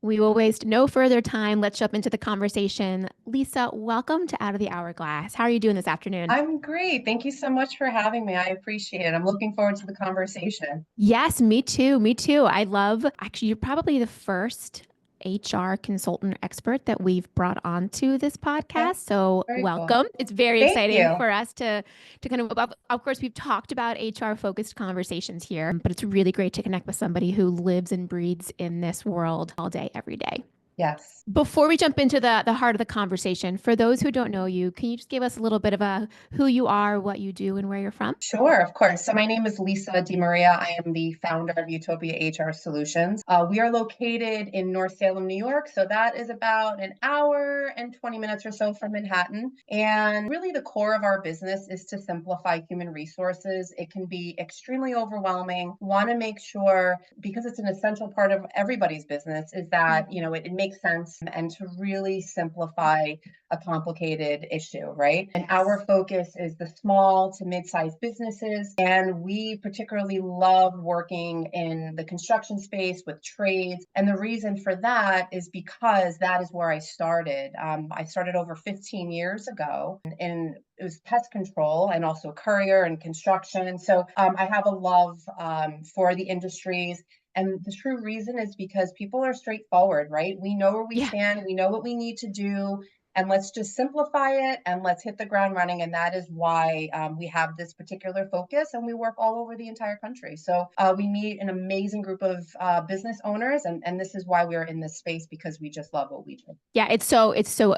We will waste no further time. Let's jump into the conversation. Lisa, welcome to Out of the Hourglass. How are you doing this afternoon? I'm great. Thank you so much for having me. I appreciate it. I'm looking forward to the conversation. Yes, me too. Me too. I love, actually, you're probably the first HR consultant expert that we've brought onto this Okay, podcast. So very cool. welcome. It's very Thank exciting you. for us to kind of course, we've talked about HR focused conversations here, but it's really great to connect with somebody who lives and breathes in this world all day, every day. Yes. Before we jump into the heart of the conversation, for those who don't know you, can you just give us a little bit of a who you are, what you do, and where you're from? Sure, of course. So my name is Lisa DeMaria. I am the founder of Utopia HR Solutions. We are located in North Salem, New York. So that is about an hour and 20 minutes or so from Manhattan. And really the core of our business is to simplify human resources. It can be extremely overwhelming. Want to make sure, because it's an essential part of everybody's business, is that, it makes sense and to really simplify a complicated issue, right? And our focus is the small to mid-sized businesses. And we particularly love working in the construction space with trades. And the reason for that is because that is where I started. I started over 15 years ago in it was pest control and also courier and construction. So I have a love for the industries. And the true reason is because people are straightforward, right? We know where we Yeah. stand, we know what we need to do, and let's just simplify it and let's hit the ground running. And that is why we have this particular focus and we work all over the entire country. So we meet an amazing group of business owners, and this is why we're in this space, because we just love what we do. Yeah, it's so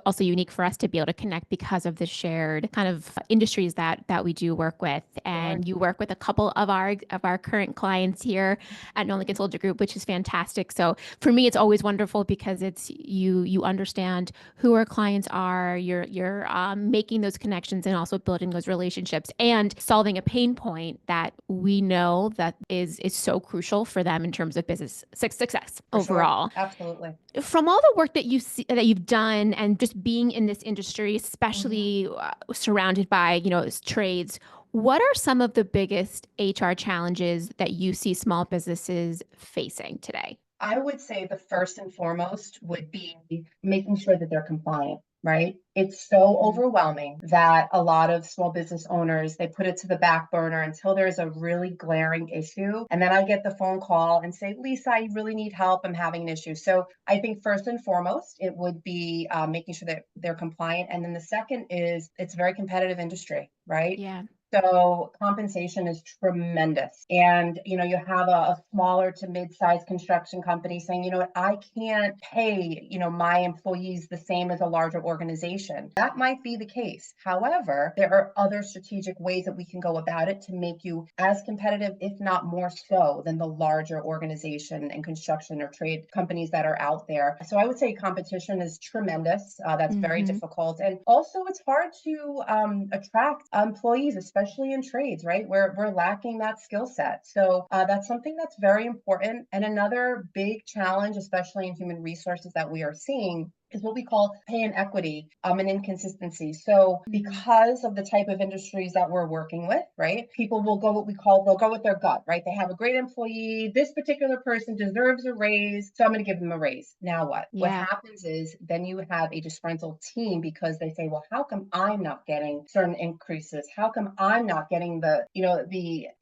also unique for us to be able to connect because of the shared kind of industries that we do work with. Sure. And you work with a couple of our current clients here at Nolan Consulting Group, which is fantastic. So for me, it's always wonderful because it's you understand who our clients are. You're making those connections and also building those relationships and solving a pain point that we know that is so crucial for them in terms of business success For sure. overall. Absolutely. From all the work that you see that you've done and just being in this industry, Mhm. especially surrounded by trades, what are some of the biggest HR challenges that you see small businesses facing today? I would say the first and foremost would be making sure that they're compliant, right? It's so Mhm. overwhelming that a lot of small business owners, they put it to the back burner until there's a really glaring issue. And then I get the phone call and say, Lisa, I really need help. I'm having an issue. So I think first and foremost, it would be making sure that they're compliant. And then the second is it's a very competitive industry, right? Yeah. So compensation is tremendous. And, you have a smaller to mid-sized construction company saying, you know what, I can't pay, my employees the same as a larger organization. That might be the case. However, there are other strategic ways that we can go about it to make you as competitive, if not more so, than the larger organization and construction or trade companies that are out there. So I would say competition is tremendous. That's very Hmm. difficult. And also it's hard to attract employees, especially in trades, right? We're lacking that skill set. So that's something that's very important. And another big challenge, especially in human resources that we are seeing, is what we call pay inequity and inconsistency. So because of the type of industries that we're working with, right, people will go they'll go with their gut, right? They have a great employee. This particular person deserves a raise, so I'm going to give them a raise. Now what? What Yeah. happens is then you have a disgruntled team because they say, well, how come I'm not getting certain increases? How come I'm not getting the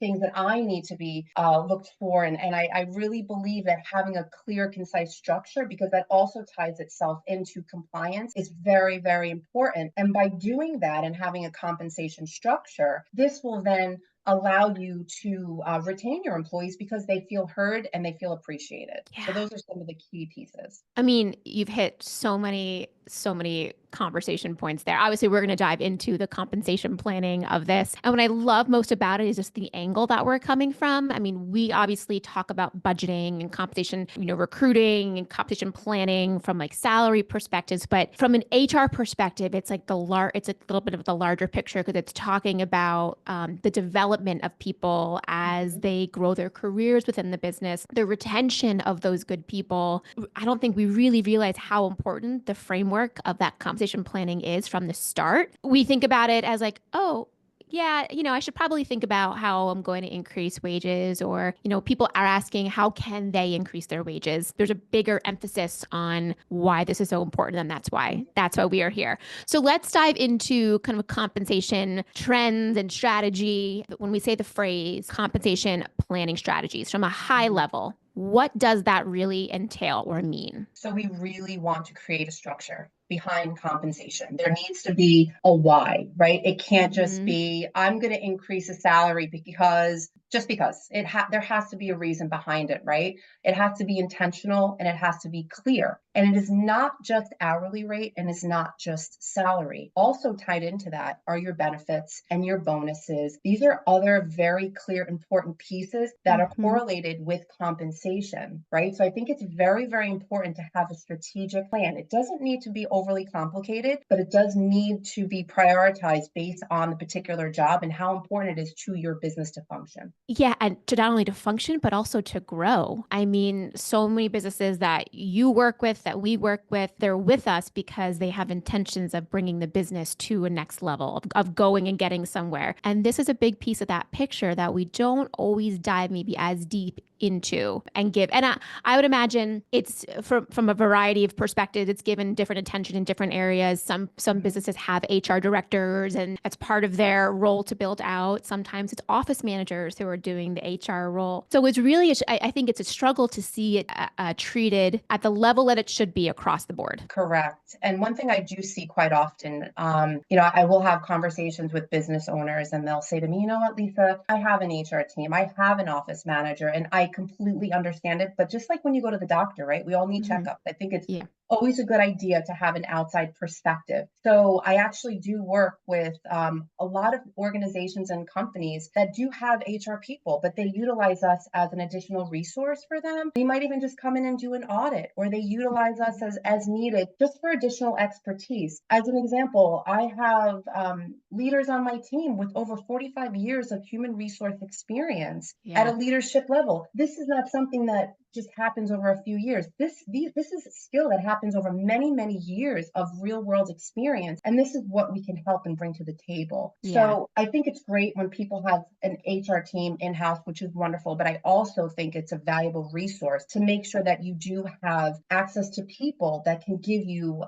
things that I need to be looked for? And I really believe that having a clear, concise structure, because that also ties itself into compliance, is very, very important. And by doing that and having a compensation structure, this will then allow you to retain your employees because they feel heard and they feel appreciated. So Yeah. those are some of the key pieces. I mean, you've hit so many conversation points there. Obviously, we're going to dive into the compensation planning of this. And what I love most about it is just the angle that we're coming from. I mean, we obviously talk about budgeting and compensation, recruiting and compensation planning from like salary perspectives, but from an HR perspective, it's like it's a little bit of the larger picture because it's talking about the development of people as Mhm. they grow their careers within the business, the retention of those good people. I don't think we really realize how important the framework of that compensation planning is from the start. We think about it as like, oh, yeah, I should probably think about how I'm going to increase wages, or, people are asking how can they increase their wages. There's a bigger emphasis on why this is so important, and that's why we are here. So let's dive into kind of compensation trends and strategy. When we say the phrase compensation planning strategies from a high Mhm. level, what does that really entail or mean? So we really want to create a structure behind compensation. There needs to be a why, right? It can't just Hmm. be, I'm going to increase a salary because just because there has to be a reason behind it, right? It has to be intentional and it has to be clear. And it is not just hourly rate and it's not just salary. Also tied into that are your benefits and your bonuses. These are other very clear, important pieces that are Hmm. correlated with compensation, right? So I think it's very, very important to have a strategic plan. It doesn't need to be overly complicated, but it does need to be prioritized based on the particular job and how important it is to your business to function. Yeah, and to not only to function, but also to grow. I mean, so many businesses that you work with, that we work with, they're with us because they have intentions of bringing the business to a next level, of going and getting somewhere. And this is a big piece of that picture that we don't always dive maybe as deep into and give. And I would imagine it's from a variety of perspectives. It's given different attention in different areas. Some Mhm. businesses have HR directors, and that's part of their role to build out. Sometimes it's office managers who are doing the HR role. So it's really, I think it's a struggle to see it treated at the level that it should be across the board. Correct. And one thing I do see quite often, I will have conversations with business owners and they'll say to me, you know what, Lisa, I have an HR team, I have an office manager, and I completely understand it. But just like when you go to the doctor, right? We all need Hmm. checkups. I think it's Yeah. always a good idea to have an outside perspective. So I actually do work with a lot of organizations and companies that do have HR people, but they utilize us as an additional resource for them. They might even just come in and do an audit, or they utilize us as needed just for additional expertise. As an example, I have leaders on my team with over 45 years of human resource experience at a Yeah. leadership level. This is not something that just happens over a few years. This is a skill that happens over many, many years of real world experience. And this is what we can help and bring to the table. Yeah. So I think it's great when people have an HR team in house, which is wonderful. But I also think it's a valuable resource to make sure that you do have access to people that can give you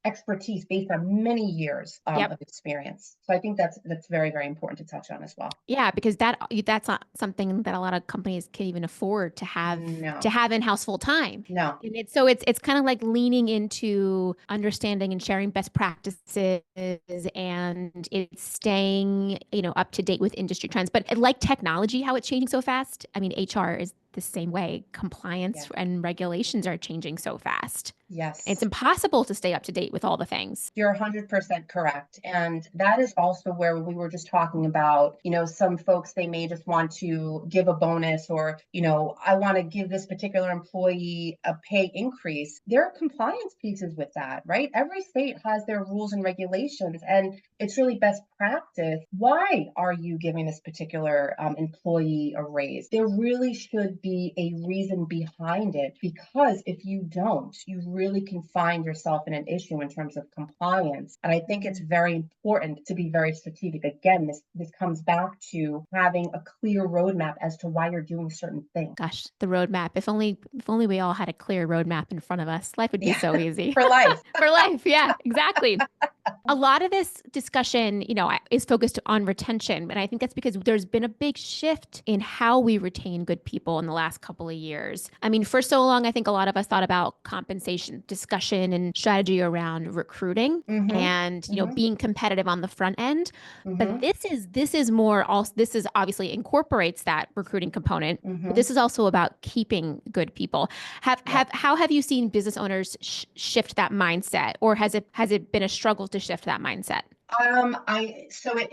expertise based on many years Yep. of experience. So I think that's very, very important to touch on as well. Yeah, because that's not something that a lot of companies can even afford to No, have in-house full time. no. And it's kind of like leaning into understanding and sharing best practices, and it's staying, up to date with industry trends. But like technology, how it's changing so fast. I mean, HR is the same way. Yeah. Compliance and regulations are changing so fast. It's Yes. impossible to stay up to date with all the things. You're 100% correct. And that is also where we were just talking about, some folks, they may just want to give a bonus or, I want to give this particular employee a pay increase. There are compliance pieces with that, right? Every state has their rules and regulations, and it's really best practice. Why are you giving this particular employee a raise? There really should be a reason behind it, because if you don't, you really can find yourself in an issue in terms of compliance. And I think it's very important to be very strategic. Again, this comes back to having a clear roadmap as to why you're doing certain things. Gosh, the roadmap. If only we all had a clear roadmap in front of us, life would be Yeah, so easy. for life. For life. Yeah, exactly. A lot of this discussion, is focused on retention, but I think that's because there's been a big shift in how we retain good people in the last couple of years. I mean, for so long, I think a lot of us thought about compensation discussion and strategy around recruiting Mm-hmm. and, Mm-hmm. being competitive on the front end. But Mm-hmm. this is more also, this is obviously incorporates that recruiting component, but Mm-hmm. this is also about keeping good people. Yeah. How have you seen business owners shift that mindset, or has it been a struggle to shift that mindset?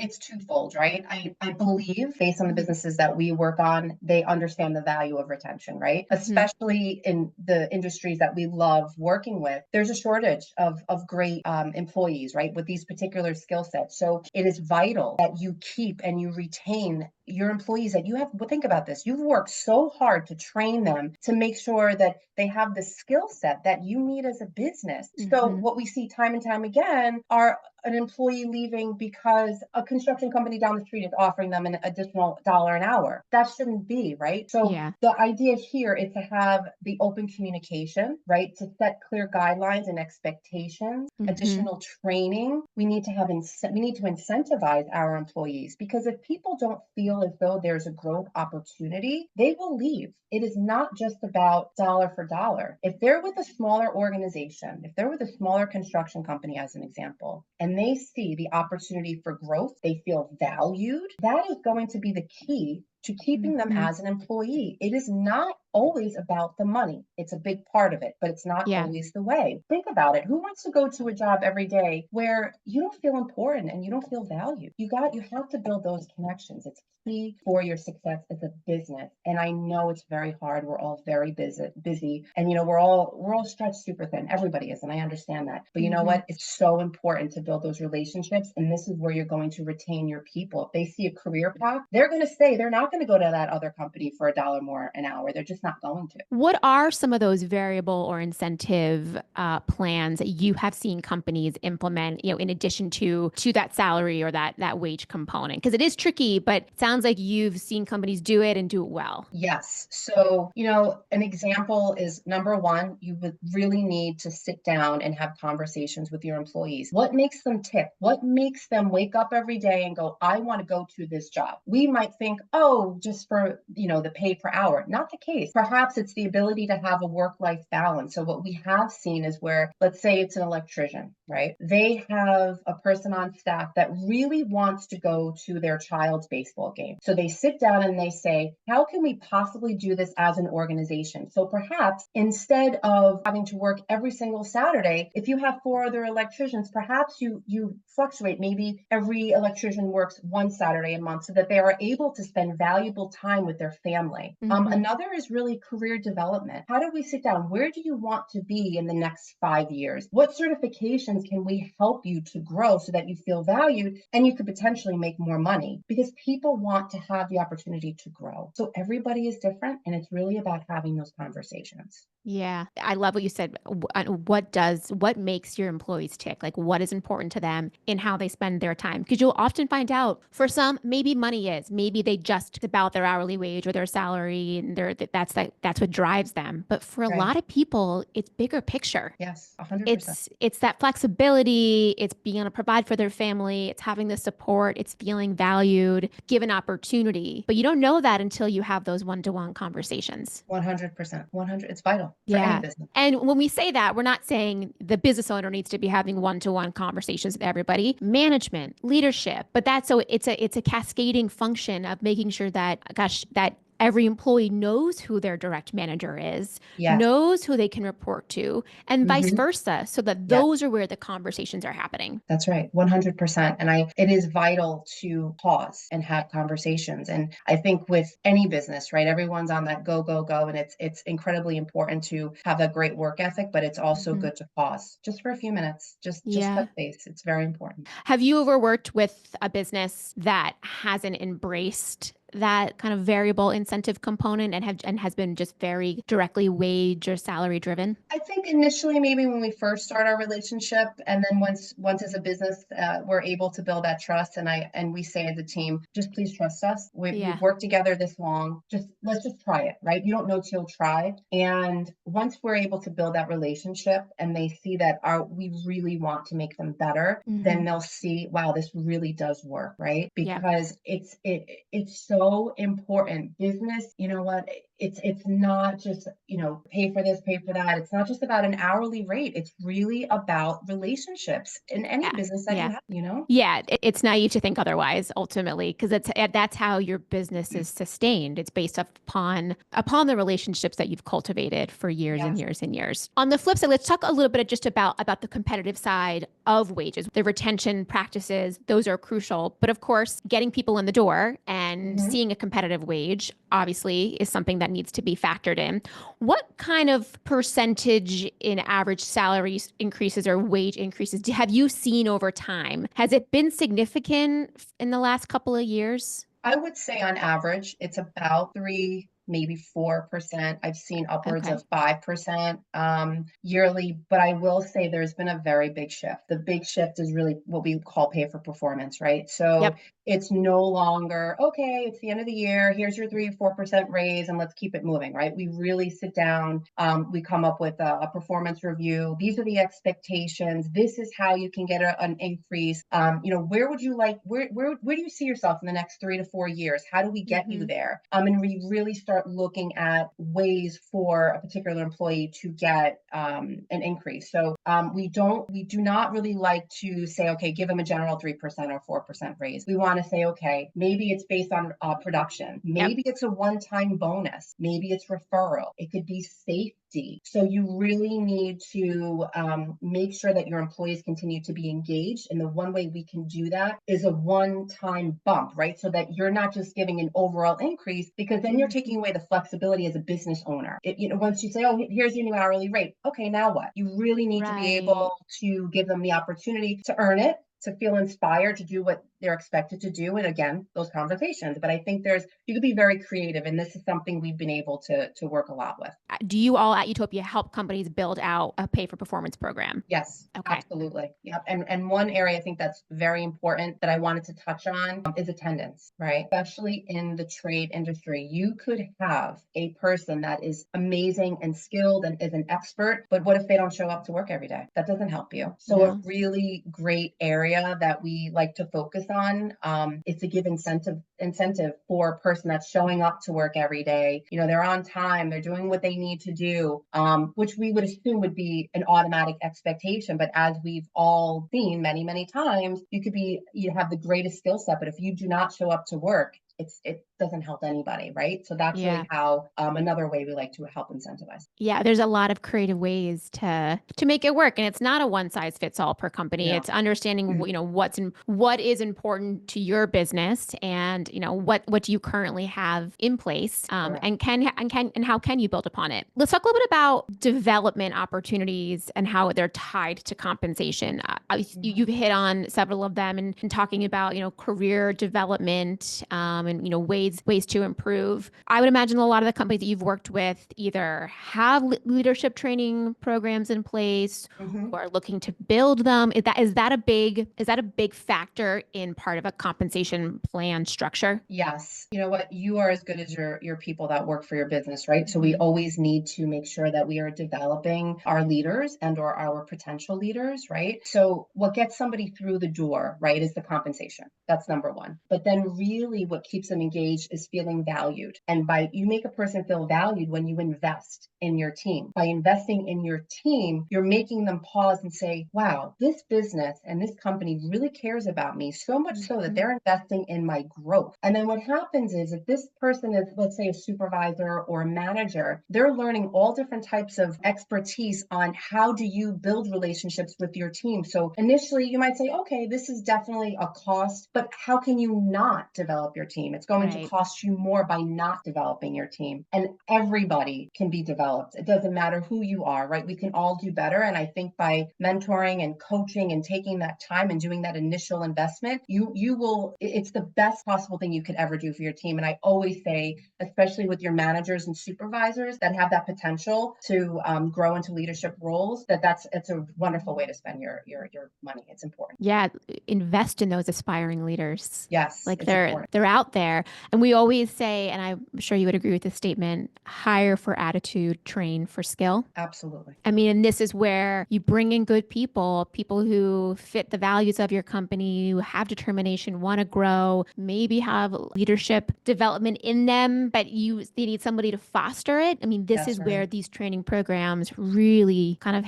It's twofold, right? I believe based on the Mhm. businesses that we work on, they understand the value of retention, right? Mhm. Especially in the industries that we love working with. There's a shortage of great employees, right? With these particular skill sets. So it is vital that you keep and you retain your employees that you have. Well, think about this. You've worked so hard to train them to make sure that they have the skill set that you need as a business. So Mhm. what we see time and time again are an employee leaving because a construction company down the street is offering them an additional dollar an hour. That shouldn't be, right? So Yeah. the idea here is to have the open communication, right? To set clear guidelines and expectations, Hmm. additional training. We need to incentivize our employees, because if people don't feel as though there's a growth opportunity, they will leave. It is not just about dollar for dollar. If they're with a smaller organization, if they're with a smaller construction company, as an example, and they see the opportunity for growth, they feel valued, that is going to be the key to keeping them Hmm. as an employee. It is not always about the money. It's a big part of it, but it's not Yeah. always the way. Think about it. Who wants to go to a job every day where you don't feel important and you don't feel valued? You have to build those connections. It's key for your success as a business. And I know it's very hard. We're all very busy, and we're all stretched super thin. Everybody is, and I understand that. But you know Hmm. what? It's so important to build those relationships, and this is where you're going to retain your people. If they see a career path, they're going to stay. They're not going to go to that other company for $1 more an hour. They're just not going to. What are some of those variable or incentive plans that you have seen companies implement, in addition to that salary or that wage component? Because it is tricky, but it sounds like you've seen companies do it and do it well. Yes. So, an example is, number one, you would really need to sit down and have conversations with your employees. What makes them tick? What makes them wake up every day and go, I want to go to this job? We might think, oh, just for, the pay per hour. Not the case. Perhaps it's the ability to have a work-life balance. So what we have seen is where, let's say it's an electrician, right? They have a person on staff that really wants to go to their child's baseball game. So they sit down and they say, how can we possibly do this as an organization? So perhaps instead of having to work every single Saturday, if you have 4 other electricians, perhaps you fluctuate. Maybe every electrician works one Saturday a month so that they are able to spend valuable time with their family. Hmm. Another is really career development. How do we sit down? Where do you want to be in the next 5 years? What certifications can we help you to grow so that you feel valued and you could potentially make more money? Because people want to have the opportunity to grow. So everybody is different, and it's really about having those conversations. Yeah, I love what you said. What makes your employees tick? Like what is important to them in how they spend their time? Because you'll often find out for some, maybe money is, maybe they just about their hourly wage or their salary, and that's what drives them. But for a Right. lot of people, it's bigger picture. Yes, 100%. It's that flexibility, it's being able to provide for their family, it's having the support, it's feeling valued, given opportunity. But you don't know that until you have those one-to-one conversations. 100%. 100. It's vital for any Yeah. business. And when we say that, we're not saying the business owner needs to be having one-to-one conversations with everybody. Management, leadership, but it's a cascading function of making sure that that every employee knows who their direct manager is, Yes. knows who they can report to, and vice Hmm. versa, so that Yes. those are where the conversations are happening. That's right, 100%. And it is vital to pause and have conversations. And I think with any business, right, everyone's on that go, go, go. And it's incredibly important to have a great work ethic, but it's also Hmm. good to pause just for a few minutes, just touch Yeah. base. It's very important. Have you ever worked with a business that hasn't embraced that kind of variable incentive component and has been just very directly wage or salary driven? I think initially, maybe when we first start our relationship, and then once as a business, we're able to build that trust, and we say as a team, just please trust us. We've Yeah. worked together this long. Let's just try it, right? You don't know till you try. And once we're able to build that relationship, and they see that we really want to make them better, Hmm. then they'll see, wow, this really does work, right? Yeah. Because it's so important. Business, you know what? It's not just, pay for this, pay for that. It's not just about an hourly rate. It's really about relationships in any Yeah. business that you Yeah. have. Yeah, it's naive to think otherwise ultimately because that's how your business is sustained. It's based upon the relationships that you've cultivated for years and Yes. years and years. On the flip side, let's talk a little bit just about the competitive side of wages. The retention practices, those are crucial, but of course, getting people in the door and Hmm. seeing a competitive wage obviously is something that needs to be factored in. What kind of percentage in average salary increases or wage increases have you seen over time? Has it been significant in the last couple of years? I would say on average, it's about 3, maybe 4%. I've seen upwards Okay. of 5% yearly, but I will say there's been a very big shift. The big shift is really what we call pay for performance, right? So Yep. it's no longer, okay, it's the end of the year, here's your 3 or 4% raise, and let's keep it moving, right? We really sit down, we come up with a performance review. These are the expectations. This is how you can get an increase. Where would you like, where do you see yourself in the next 3 to 4 years? How do we get you Hmm. there? And we really start looking at ways for a particular employee to get an increase. So we do not really like to say, okay, give them a general 3% or 4% raise. We want to say, okay, maybe it's based on production. Yep. Maybe it's a one-time bonus. Maybe it's referral. It could be safety. So you really need to make sure that your employees continue to be engaged. And the one way we can do that is a one-time bump, right? So that you're not just giving an overall increase, because then you're taking away the flexibility as a business owner. Once you say, oh, here's your new hourly rate. Okay, now what? You really need to be Right. able to give them the opportunity to earn it, to feel inspired to do what they're expected to do. And again, those conversations. But I think you could be very creative. And this is something we've been able to work a lot with. Do you all at Utopia help companies build out a pay for performance program? Yes, Okay. absolutely. Yep. And one area I think that's very important that I wanted to touch on is attendance, right? Especially in the trade industry. You could have a person that is amazing and skilled and is an expert, but what if they don't show up to work every day? That doesn't help you. So a No. really great area that we like to focus on is to give incentive for a person that's showing up to work every day. They're on time, they're doing what they need to do, which we would assume would be an automatic expectation. But as we've all seen many, many times, you have the greatest skill set, but if you do not show up to work, it doesn't help anybody, right? So that's Yeah. really how another way we like to help incentivize. Yeah, there's a lot of creative ways to make it work, and it's not a one size fits all per company. No. It's understanding what is important to your business, and what do you currently have in place, Correct. and how can you build upon it. Let's talk a little bit about development opportunities and how they're tied to compensation. You've hit on several of them, and talking about career development, and ways to improve. I would imagine a lot of the companies that you've worked with either have leadership training programs in place Mhm. or are looking to build them. Is that a big factor in part of a compensation plan structure? Yes. You know what? You are as good as your people that work for your business, right? So we Hmm. always need to make sure that we are developing our leaders and or our potential leaders, right? So what gets somebody through the door, right, is the compensation. That's number one. But then really what keeps them engaged is feeling valued. And by you make a person feel valued when you invest in your team. By investing in your team, you're making them pause and say, wow, this business and this company really cares about me so much so that Hmm. they're investing in my growth. And then what happens is if this person is, let's say, a supervisor or a manager, they're learning all different types of expertise on how do you build relationships with your team. So initially you might say, okay, this is definitely a cost, but how can you not develop your team? It's going to Right. cost you more by not developing your team. And everybody can be developed. It doesn't matter who you are, right? We can all do better. And I think by mentoring and coaching and taking that time and doing that initial investment, it's the best possible thing you could ever do for your team. And I always say, especially with your managers and supervisors that have that potential to grow into leadership roles, it's a wonderful way to spend your money. It's important. Yeah, invest in those aspiring leaders. Yes, Like it's important. they're out there. And we always say, and I'm sure you would agree with this statement, hire for attitude, train for skill. Absolutely. I mean, and this is where you bring in good people who fit the values of your company, who have determination, want to grow, maybe have leadership development in them, but they need somebody to foster it. I mean, this That's is where right. these training programs really kind of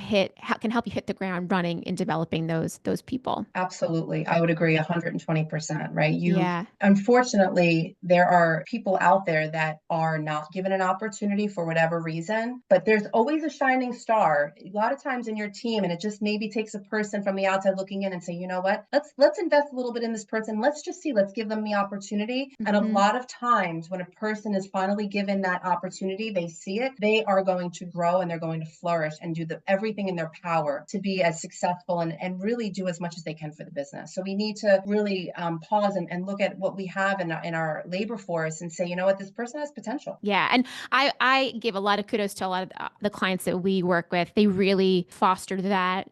can help you hit the ground running in developing those people. Absolutely. I would agree 120%, right? Yeah. Unfortunately, there are people out there that are not given an opportunity for whatever reason, but there's always a shining star a lot of times in your team. And it just maybe takes a person from the outside looking in and say, you know what, let's invest a little bit in this person. Let's give them the opportunity. And a Hmm. lot of times when a person is finally given that opportunity, they see it, they are going to grow and they're going to flourish and do everything in their power to be as successful and really do as much as they can for the business. So we need to really pause and look at what we have in our labor labor force and say, you know what, this person has potential. Yeah. And I give a lot of kudos to a lot of the clients that we work with. They really foster that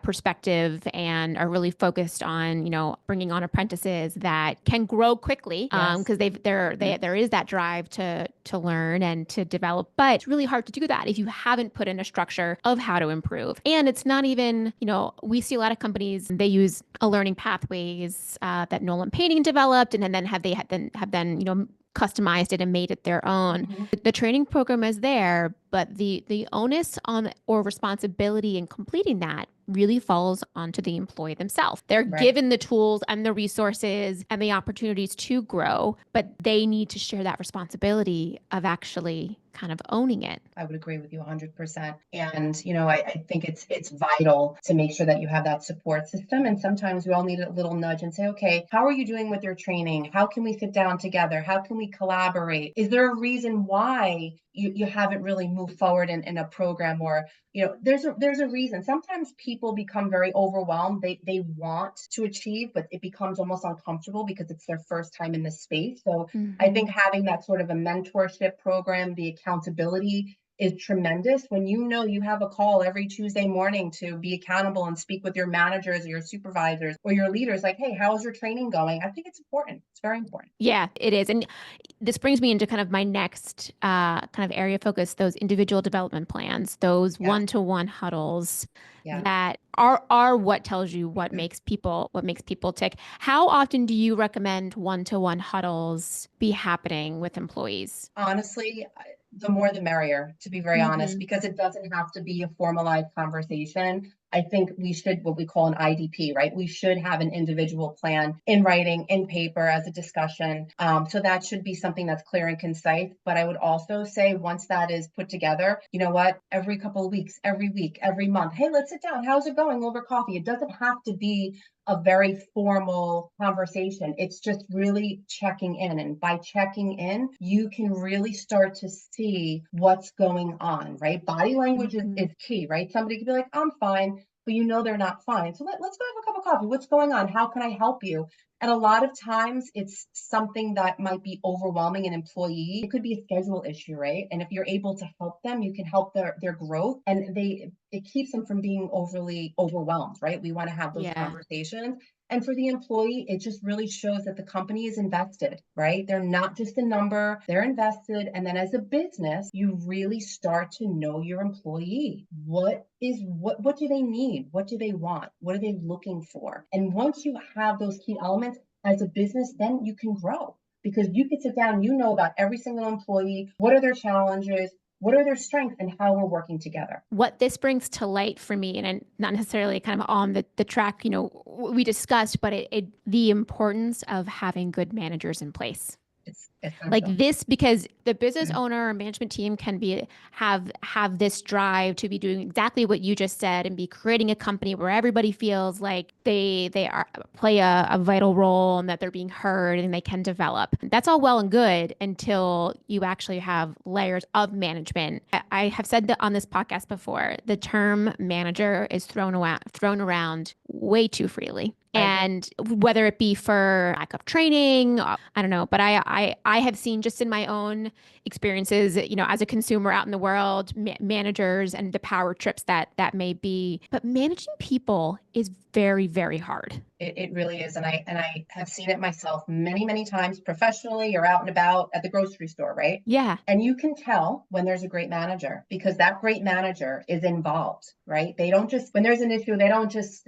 perspective and are really focused on, bringing on apprentices that can grow quickly. Yes. Because there is that drive to learn and to develop, but it's really hard to do that if you haven't put in a structure of how to improve. And it's not even, we see a lot of companies, they use a learning pathways that Nolan Painting developed, and then have then customized it and made it their own. Mhm. The training program is there, but the onus on or responsibility in completing that really falls onto the employee themselves. They're Right. given the tools and the resources and the opportunities to grow, but they need to share that responsibility of actually kind of owning it. I would agree with you 100%. And, I think it's vital to make sure that you have that support system. And sometimes we all need a little nudge and say, okay, how are you doing with your training? How can we sit down together? How can we collaborate? Is there a reason why you haven't really moved forward in a program? Or there's a reason. Sometimes people become very overwhelmed. They want to achieve, but it becomes almost uncomfortable because it's their first time in this space. So I think having that sort of a mentorship program, the accountability is tremendous. When you have a call every Tuesday morning to be accountable and speak with your managers or your supervisors or your leaders, like, hey, how's your training going? I think it's important. It's very important. Yeah, it is. And this brings me into kind of my next kind of area of focus, those individual development plans, those Yes. one-to-one huddles Yeah. that are what tells you what makes people tick. How often do you recommend one-to-one huddles be happening with employees? Honestly, the more the merrier, to be very honest, Hmm. because it doesn't have to be a formalized conversation. I think we should, what we call an IDP, right? We should have an individual plan in writing, in paper, as a discussion. So that should be something that's clear and concise. But I would also say, once that is put together, you know what? Every couple of weeks, every week, every month, hey, let's sit down. How's it going over coffee? It doesn't have to be a very formal conversation. It's just really checking in. And by checking in, you can really start to see what's going on, right? Body language is key, right? Somebody could be like, I'm fine, but they're not fine. So let's go have a cup of coffee. What's going on? How can I help you? And a lot of times it's something that might be overwhelming an employee. It could be a schedule issue, right? And if you're able to help them, you can help their growth, and it keeps them from being overly overwhelmed, right? We want to have those Yeah. conversations. And for the employee, it just really shows that the company is invested, right? They're not just a number, they're invested. And then as a business, you really start to know your employee. What do they need? What do they want? What are they looking for? And once you have those key elements as a business, then you can grow, because you can sit down, about every single employee, what are their challenges, what are their strengths, and how we're working together. What this brings to light for me, and not necessarily kind of on the track, we discussed, but the importance of having good managers in place. It's Like essential. this, because the business owner or management team can have this drive to be doing exactly what you just said and be creating a company where everybody feels like they are play a vital role and that they're being heard and they can develop. That's all well and good until you actually have layers of management. I have said that on this podcast before, the term manager is thrown around way too freely. And whether it be for lack of training, I don't know, but I have seen just in my own experiences, as a consumer out in the world, managers and the power trips that may be. But managing people is very, very hard. It really is. And I have seen it myself many, many times professionally or out and about at the grocery store, right? Yeah. And you can tell when there's a great manager, because that great manager is involved, right? They don't just, when there's an issue, they don't just,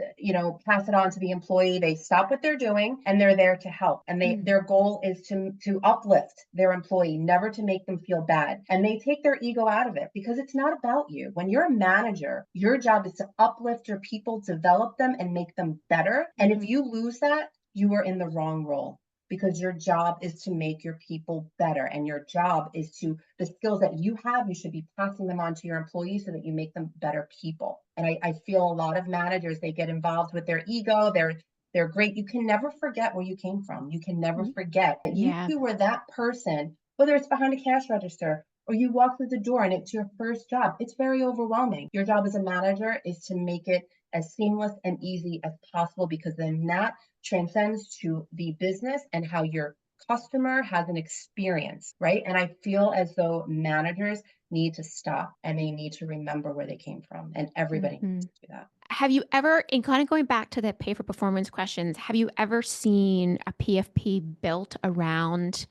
pass it on to the employee. They stop what they're doing and they're there to help. And their goal is to uplift their employee, never to make them feel bad. And they take their ego out of it, because it's not about you. When you're a manager, your job is to uplift your people, develop them, and make them better. And if you lose that, you are in the wrong role, because your job is to make your people better. And your job is the skills that you have, you should be passing them on to your employees so that you make them better people. And I feel a lot of managers, they get involved with their ego. They're great. You can never forget where you came from. You can never forget that Yeah. you were that person, whether it's behind a cash register or you walk through the door and it's your first job. It's very overwhelming. Your job as a manager is to make it as seamless and easy as possible, because then that transcends to the business and how you're customer has an experience, right? And I feel as though managers need to stop and they need to remember where they came from, and everybody needs Mhm. to do that. Have you ever, in kind of going back to the pay for performance questions, have you ever seen a PFP built around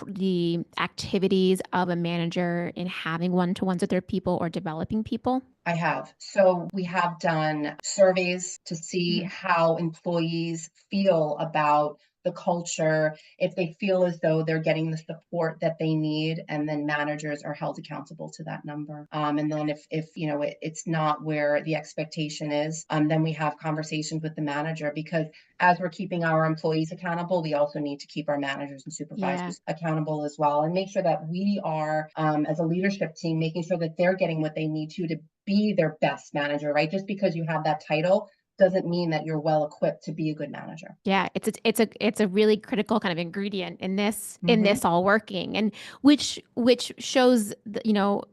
the activities of a manager in having one-to-ones with their people or developing people? I have. So we have done surveys to see Mhm. how employees feel about the culture, if they feel as though they're getting the support that they need, and then managers are held accountable to that number. And then if it's not where the expectation is, then we have conversations with the manager, because as we're keeping our employees accountable, we also need to keep our managers and Yeah. supervisors accountable as well, and make sure that we are, as a leadership team, making sure that they're getting what they need to be their best manager, right? Just because you have that title doesn't mean that you're well equipped to be a good manager. Yeah, it's a really critical kind of ingredient in Hmm. this all working, and which shows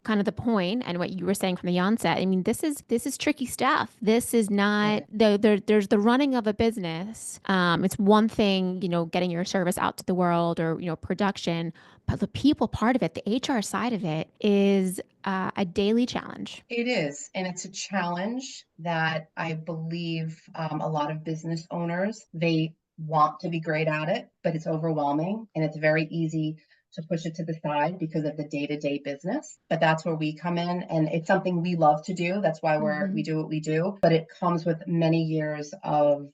kind of the point and what you were saying from the onset. I mean, this is tricky stuff. This is not there's the running of a business. It's one thing, getting your service out to the world or production, but the people part of it, the HR side of it, is a daily challenge. It is, and it's a challenge that I believe a lot of business owners, they want to be great at it, but it's overwhelming and it's very easy to push it to the side because of the day-to-day business. But that's where we come in, and it's something we love to do. That's why we Hmm. do what we do. But it comes with many years of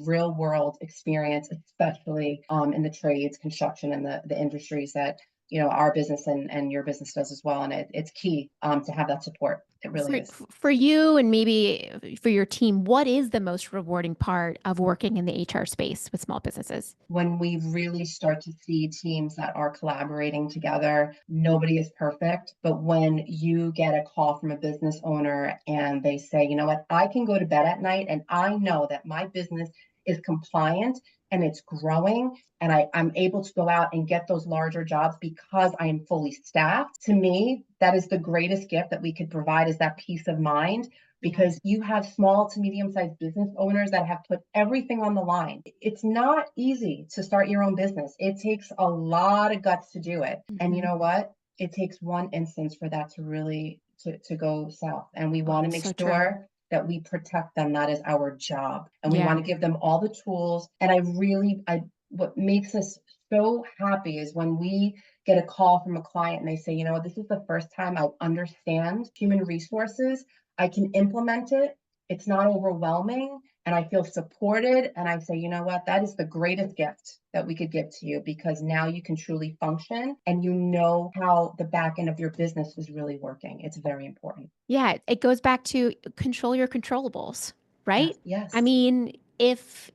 real-world experience, especially in the trades, construction, and the industries that our business and your business does as well. And it's key to have that support. It really For is. for you and maybe for your team, what is the most rewarding part of working in the HR space with small businesses? When we really start to see teams that are collaborating together, nobody is perfect. But when you get a call from a business owner and they say, you know what, I can go to bed at night and I know that my business is compliant and it's growing, and I'm able to go out and get those larger jobs because I am fully staffed. To me, that is the greatest gift that we could provide, is that peace of mind, Yeah. because you have small to medium-sized business owners that have put everything on the line. It's not easy to start your own business. It takes a lot of guts to do it. And you Hmm. know what? It takes one instance for that to really to go south. And we Oh, want to it's make so true. sure that we protect them. That is our job. And we Yeah. want to give them all the tools. And I what makes us so happy is when we get a call from a client and they say, this is the first time I understand human resources. I can implement it. It's not overwhelming, and I feel supported. And I say, you know what? That is the greatest gift that we could give to you, because now you can truly function and you know how the back end of your business is really working. It's very important. Yeah, it goes back to control your controllables, Yes, right? I yes. mean, if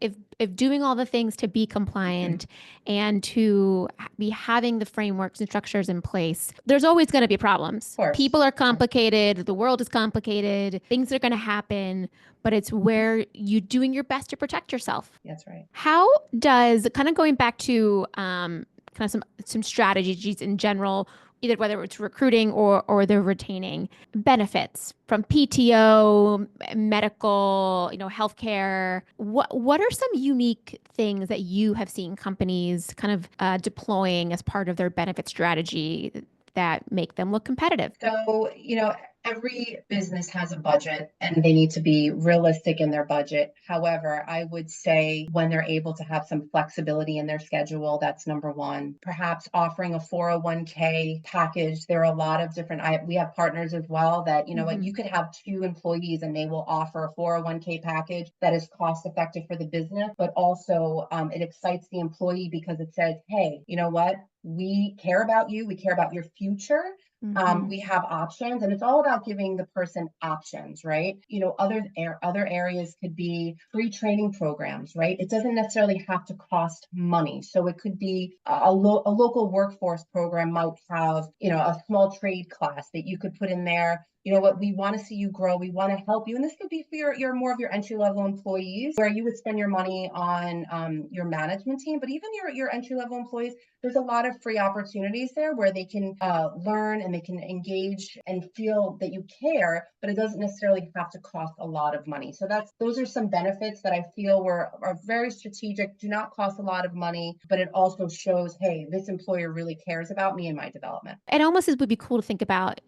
doing all the things to be compliant and to be having the frameworks and structures in place, there's always going to be Of problems. People course. are Of course. complicated, the world is complicated, things are going to happen, but it's where you doing your best to protect yourself. That's right. How does kind of going back to kind of some strategies in general, either whether it's recruiting or the retaining benefits from PTO, medical, healthcare. What are some unique things that you have seen companies kind of deploying as part of their benefit strategy that make them look competitive? So, every business has a budget and they need to be realistic in their budget. However, I would say when they're able to have some flexibility in their schedule, that's number one. Perhaps offering a 401k package. There are a lot of different, we have partners as well that, what, Hmm. you could have two employees and they will offer a 401k package that is cost effective for the business, but also it excites the employee because it says, hey, you know what? We care about you. We care about your future. Hmm. We have options, and it's all about giving the person options, right? Other areas could be free training programs, right? It doesn't necessarily have to cost money. So it could be a local workforce program might have, a small trade class that you could put in there you know what, we want to see you grow. We want to help you. And this could be for your more of your entry level employees, where you would spend your money on your management team, but even your entry level employees, there's a lot of free opportunities there where they can learn and they can engage and feel that you care, but it doesn't necessarily have to cost a lot of money. So those are some benefits that I feel are very strategic, do not cost a lot of money, but it also shows, hey, this employer really cares about me and my development. It almost would be cool to think about,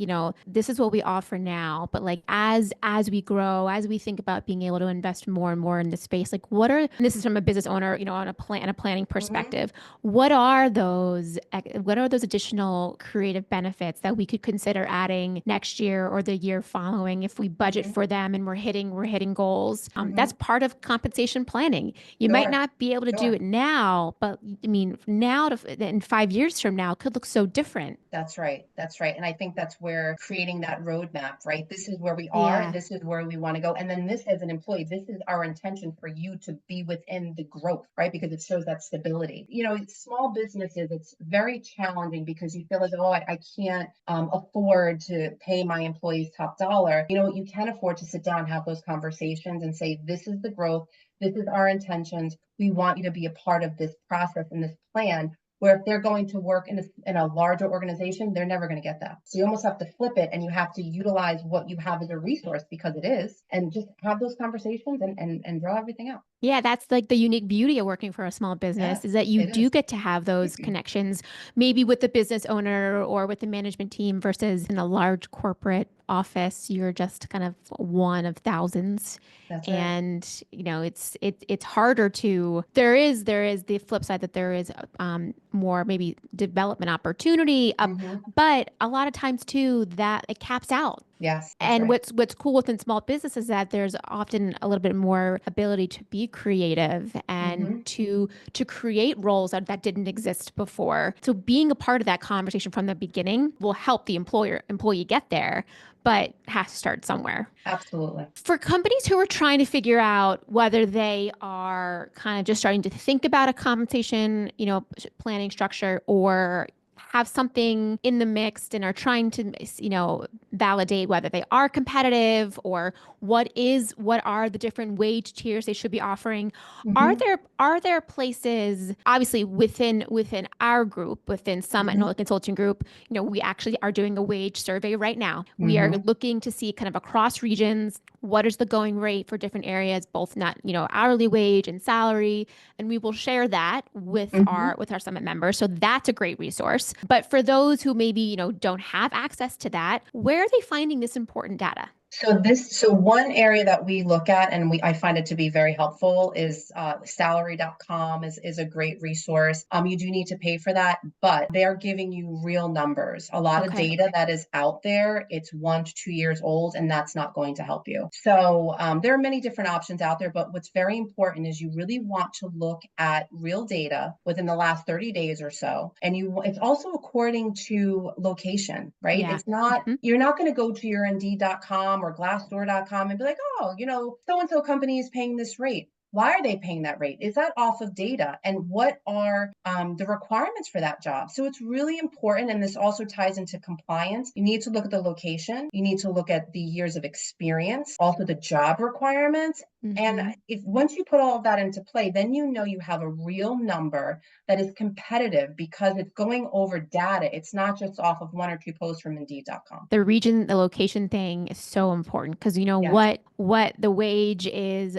this is what we offer now, but like as we grow, as we think about being able to invest more and more in this space, like and this is from a business owner, on a planning Mm-hmm. perspective, what are those additional creative benefits that we could consider adding next year or the year following if we budget Mm-hmm. for them and we're hitting goals? That's Mm-hmm. part of compensation planning. You might Sure. not be able to do Sure. it now, but I mean, now in 5 years from now could look so different. That's right. That's right. And I think that's where creating that roadmap, right? This is where we are. Yeah. This is where we want to go. And then this, as an employee, this is our intention for you to be within the growth, right? Because it shows that stability. Small businesses, it's very challenging because you feel as though, oh, I can't afford to pay my employees top dollar. You can afford to sit down and have those conversations and say, this is the growth. This is our intentions. We want you to be a part of this process and this plan, where if they're going to work in a larger organization, they're never going to get that. So you almost have to flip it, and you have to utilize what you have as a resource, because it is, and just have those conversations and draw everything out. Yeah, that's like the unique beauty of working for a small Yes, business is that you it do is. get to have those connections, maybe with the business owner or with the management team versus in a large corporate office, you're just kind of one of thousands. That's right. And it's harder to there is the flip side that there is more maybe development opportunity up, Hmm. but a lot of times too that it caps out. Yes, that's And right. what's cool within small business is that there's often a little bit more ability to be creative and Hmm. to create roles that didn't exist before. So being a part of that conversation from the beginning will help the employee get there, but has to start somewhere. Absolutely. For companies who are trying to figure out whether they are kind of just starting to think about a compensation, planning structure or have something in the mix and are trying to, validate whether they are competitive or what are the different wage tiers they should be offering. Hmm. Are there places, obviously within our group, within Summit Hmm. Nola Consulting Group, we actually are doing a wage survey right now. We are Hmm. looking to see kind of across regions what is the going rate for different areas, both not, hourly wage and salary, and we will share that with Hmm. our Summit members. So that's a great resource. But for those who maybe, don't have access to that, where are they finding this important data? So one area that we look at, and I find it to be very helpful, is salary.com is a great resource. You do need to pay for that, but they are giving you real numbers. A lot of Okay. data that is out there, it's 1 to 2 years old, and that's not going to help you. So there are many different options out there, but what's very important is you really want to look at real data within the last 30 days or so. And it's also according to location, right? Yeah. It's not, Hmm. you're not going to go to your Indeed.com or Glassdoor.com and be like, oh, so and so company is paying this rate. Why are they paying that rate? Is that off of data? And what are the requirements for that job? So it's really important. And this also ties into compliance. You need to look at the location. You need to look at the years of experience, also the job requirements. And Hmm. if once you put all of that into play, then you have a real number that is competitive because it's going over data. It's not just off of 1 or 2 posts from Indeed.com. The location thing is so important because Yes, what the wage is,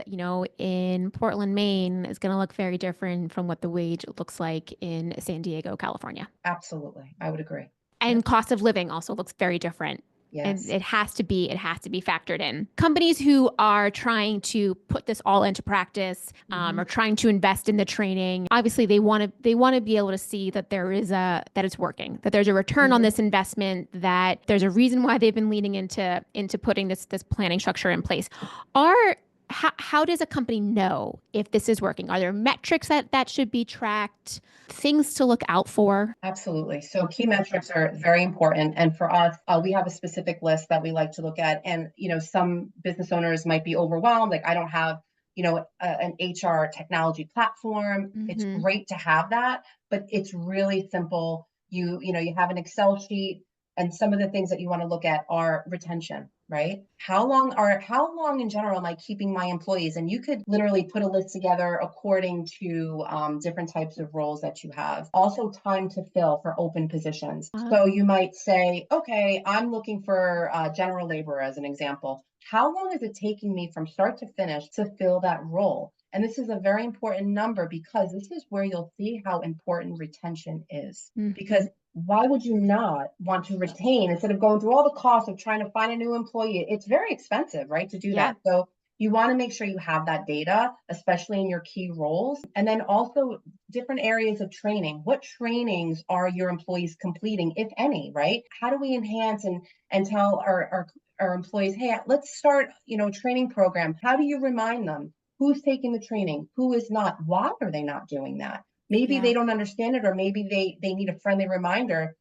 in Portland, Maine is going to look very different from what the wage looks like in San Diego, California. absolutely. I would agree. And Yep. cost of living also looks very different. And Yes. it has to be factored in. Companies who are trying to put this all into practice, Hmm. or trying to invest in the training, obviously they want to be able to see that that it's working, that there's a return on Hmm. this investment, that there's a reason why they've been leaning into putting this planning structure in place. Are how does a company know if this is working? Are there metrics that should be tracked? Things to look out for? Absolutely. So key metrics are very important. And for us, we have a specific list that we like to look at. And, some business owners might be overwhelmed. Like, I don't have, an HR technology platform. It's Hmm. great to have that, but it's really simple. You have an Excel sheet. And some of the things that you want to look at are retention, right? How long in general am I keeping my employees? And you could literally put a list together according to different types of roles that you have. Also, time to fill for open positions. Uh, So you might say, okay, I'm looking for general labor as an example. How long is it taking me from start to finish to fill that role? And this is a very important number because this is where you'll see how important retention is. Because mhm. why would you not want to retain instead of going through all the costs of trying to find a new employee? It's very expensive, right, to do Yeah. that. So you want to make sure you have that data, especially in your key roles. And then also different areas of training. What trainings are your employees completing, if any, right? How do we enhance and tell our employees, hey, let's start, training program. How do you remind them? Who's taking the training? Who is not? Why are they not doing that? Maybe they Yeah. don't understand it, or maybe they need a friendly reminder,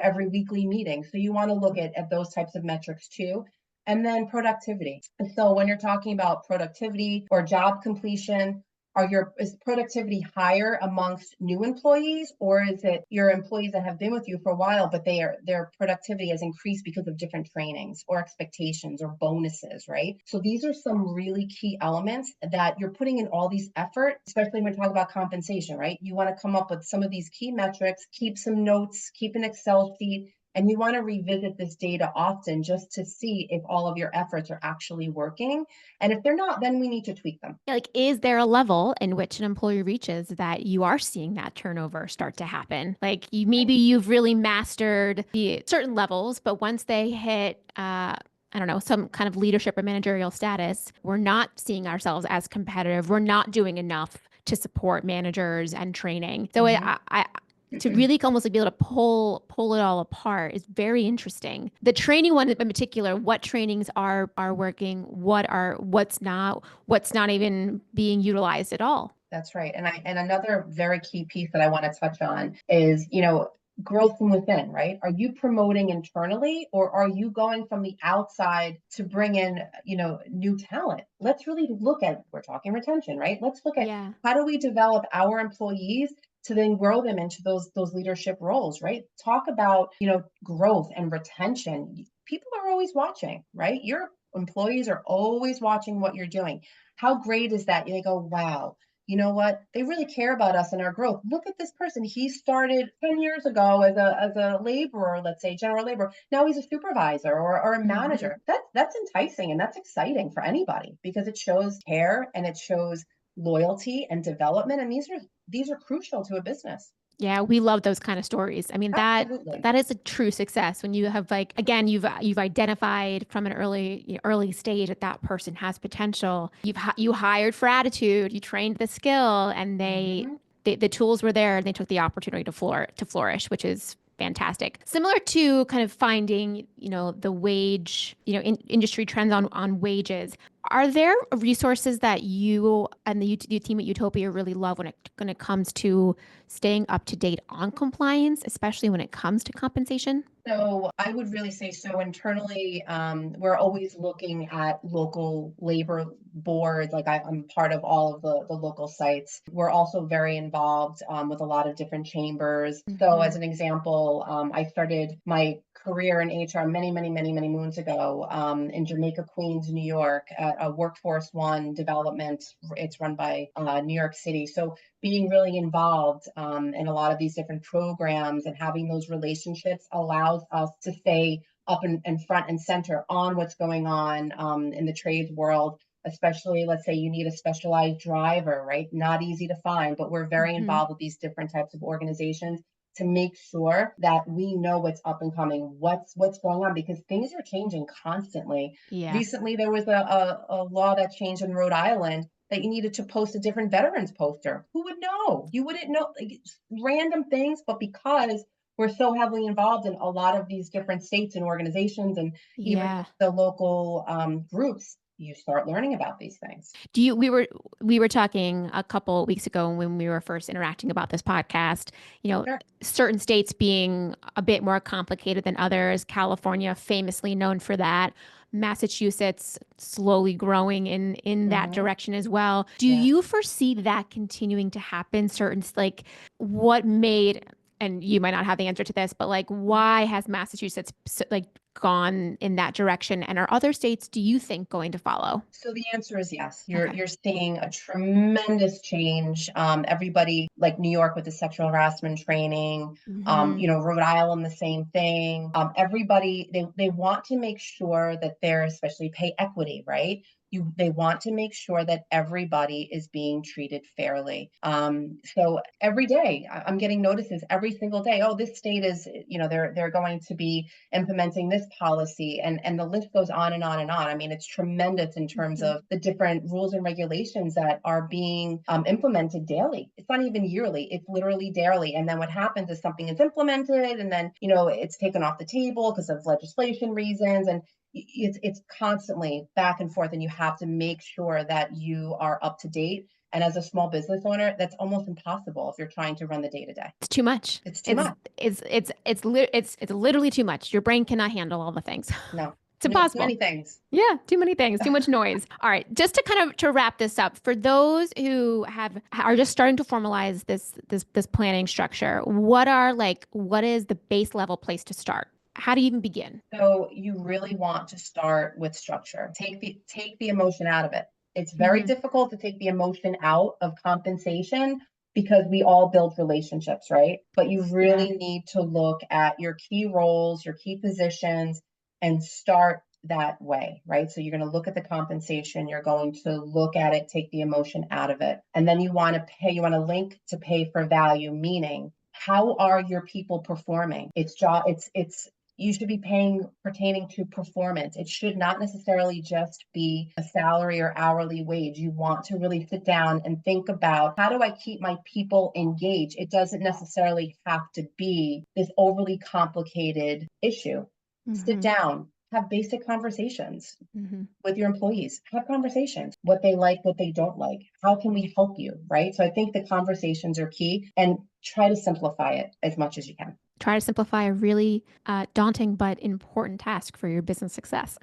every weekly meeting. So you want to look at those types of metrics too. And then productivity. And so when you're talking about productivity or job completion, is productivity higher amongst new employees, or is it your employees that have been with you for a while, but their productivity has increased because of different trainings or expectations or bonuses, right? So these are some really key elements that you're putting in all these effort, especially when talking about compensation, right? You want to come up with some of these key metrics, keep some notes, keep an Excel sheet, and you want to revisit this data often just to see if all of your efforts are actually working. And if they're not, then we need to tweak them. Yeah, like, is there a level in which an employee reaches that you are seeing that turnover start to happen? Like, maybe you've really mastered the certain levels, but once they hit, I don't know, some kind of leadership or managerial status, we're not seeing ourselves as competitive. We're not doing enough to support managers and training. So Mhm. to really almost like be able to pull it all apart is very interesting. The training one in particular, what trainings are working, what's not even being utilized at all. That's right. And another very key piece that I want to touch on is, growth from within, right? Are you promoting internally, or are you going from the outside to bring in, new talent? Let's really look at, we're talking retention, right? Let's look at Yeah. how do we develop our employees to then grow them into those leadership roles, right? Talk about, growth and retention. People are always watching, right? Your employees are always watching what you're doing. How great is that? They go, wow, you know what? They really care about us and our growth. Look at this person. He started 10 years ago as a laborer, let's say, general laborer. Now he's a supervisor or a Mhm. manager. That's enticing and that's exciting for anybody because it shows care and it shows loyalty and development. And these are crucial to a business. Yeah, we love those kind of stories. I mean, Absolutely. that is a true success when you have, like, again, you've identified from an early stage that that person has potential. You hired for attitude, you trained the skill, and Mhm. the tools were there, and they took the opportunity to flourish, which is fantastic. Similar to kind of finding, the wage, industry trends on wages. Are there resources that you and the team at Utopia really love when it comes to staying up to date on compliance, especially when it comes to compensation? So I would really say so internally, we're always looking at local labor boards. Like I'm part of all of the local sites. We're also very involved with a lot of different chambers. So Hmm. as an example, I started my career in HR many, many, many, many moons ago in Jamaica, Queens, New York, at a Workforce One development. It's run by New York City. So being really involved in a lot of these different programs and having those relationships allows us to stay up in front and center on what's going on in the trades world. Especially, let's say you need a specialized driver, right? Not easy to find, but we're very Hmm. involved with these different types of organizations to make sure that we know what's up and coming, what's going on, because things are changing constantly. Yeah. Recently, there was a law that changed in Rhode Island that you needed to post a different veterans poster. Who would know? You wouldn't know, like, random things, but because we're so heavily involved in a lot of these different states and organizations and even Yeah. the local groups, you start learning about these things. Do you we were talking a couple weeks ago when we were first interacting about this podcast, Sure. certain states being a bit more complicated than others, California famously known for that. Massachusetts slowly growing in that Hmm. direction as well. Do Yeah. you foresee that continuing to happen? What made and you might not have the answer to this, but like, why has Massachusetts like gone in that direction? And are other states, do you think, going to follow? So the answer is yes. Okay. You're seeing a tremendous change. Everybody, like New York with the sexual harassment training, Hmm. Rhode Island, the same thing. Everybody, they want to make sure that they're, especially pay equity, right? They want to make sure that everybody is being treated fairly. So every day I'm getting notices every single day. Oh, this state is, they're going to be implementing this policy, and the list goes on and on and on. I mean, it's tremendous in terms Hmm. of the different rules and regulations that are being implemented daily. It's not even yearly, it's literally daily. And then what happens is something is implemented, and then it's taken off the table because of legislation reasons, and it's constantly back and forth, and you have to make sure that you are up to date. And as a small business owner, that's almost impossible if you're trying to run the day to day. It's too much. It's too much. It's literally too much. Your brain cannot handle all the things. No, It's too impossible. many things. Yeah, too many things, too much noise. All right, just to kind of to wrap this up, for those who are just starting to formalize this planning structure, what is the base level place to start? How do you even begin? So you really want to start with structure. Take the emotion out of it. It's very Hmm. difficult to take the emotion out of compensation because we all build relationships, right? But you Yeah. really need to look at your key roles, your key positions, and start that way, right? So you're going to look at the compensation, you're going to look at it, take the emotion out of it. And then you want to link to pay for value, meaning how are your people performing? It's you should be paying pertaining to performance. It should not necessarily just be a salary or hourly wage. You want to really sit down and think about, how do I keep my people engaged? It doesn't necessarily have to be this overly complicated issue. Sit Hmm. down, have basic conversations Hmm. with your employees, have conversations, what they like, what they don't like, how can we help you, right? So I think the conversations are key, and try to simplify it as much as you can. Try to simplify a really daunting but important task for your business success.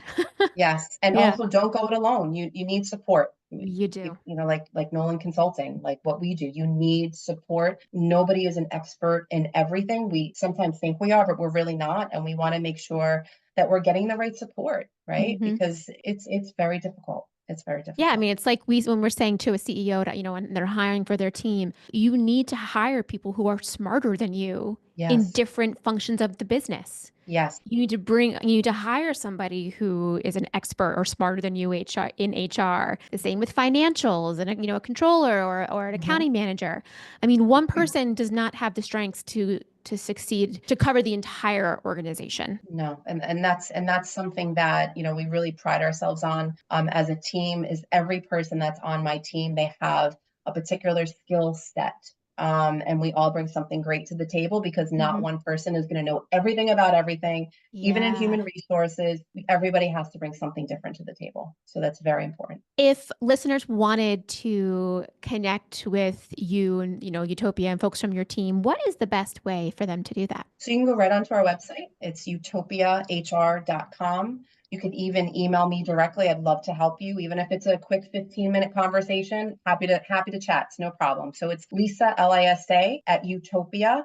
Yes, and Yeah, also don't go it alone. You need support. you do. Like Nolan Consulting, like what we do. You need support. Nobody is an expert in everything. We sometimes think we are, but we're really not. And we want to make sure that we're getting the right support, right? Hmm. Because it's very difficult. It's very Yeah, I difficult. mean, it's like when we're saying to a CEO that, when they're hiring for their team, you need to hire people who are smarter than you in Yes, different functions of the business. yes, You need to hire somebody who is an expert or smarter than you in HR. The same with financials and a controller or an hmm, accounting manager. I mean, one person does not have the strengths to succeed to cover the entire organization. no, and that's something that we really pride ourselves on as a team. Is every person that's on my team, they have a particular skill set, and we all bring something great to the table, because not Hmm. one person is going to know everything about everything. Even in Yeah. human resources, everybody has to bring something different to the table. So that's very important. If listeners wanted to connect with you and, Utopia and folks from your team, what is the best way for them to do that? So you can go right onto our website. It's utopiahr.com. You can even email me directly. I'd love to help you, even if it's a quick 15-minute conversation. Happy to chat. It's no problem. So it's Lisa, Lisa at utopiahr.com.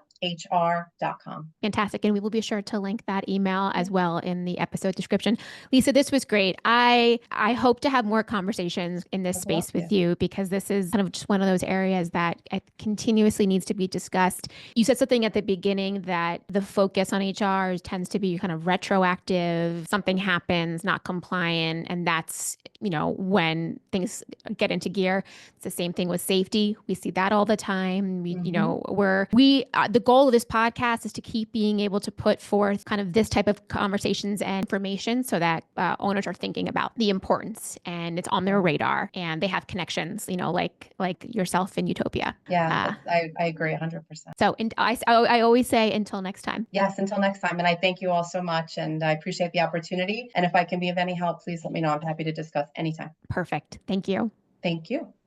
Fantastic. And we will be sure to link that email as well in the episode description. Lisa, this was great. I hope to have more conversations in this I'd love space to. with you because this is kind of just one of those areas that continuously needs to be discussed. You said something at the beginning that the focus on HR tends to be kind of retroactive. Something happens, not compliant, and that's, when things get into gear. It's the same thing with safety. We see that all the time. Hmm. The goal of this podcast is to keep being able to put forth kind of this type of conversations and information so that owners are thinking about the importance and it's on their radar and they have connections, like yourself in Utopia. Yeah, Uh, I agree 100%. and I always say until next time. Yes, until next time. And I thank you all so much. And I appreciate the opportunity. And if I can be of any help, please let me know. I'm happy to discuss anytime. Perfect. Thank you. Thank you.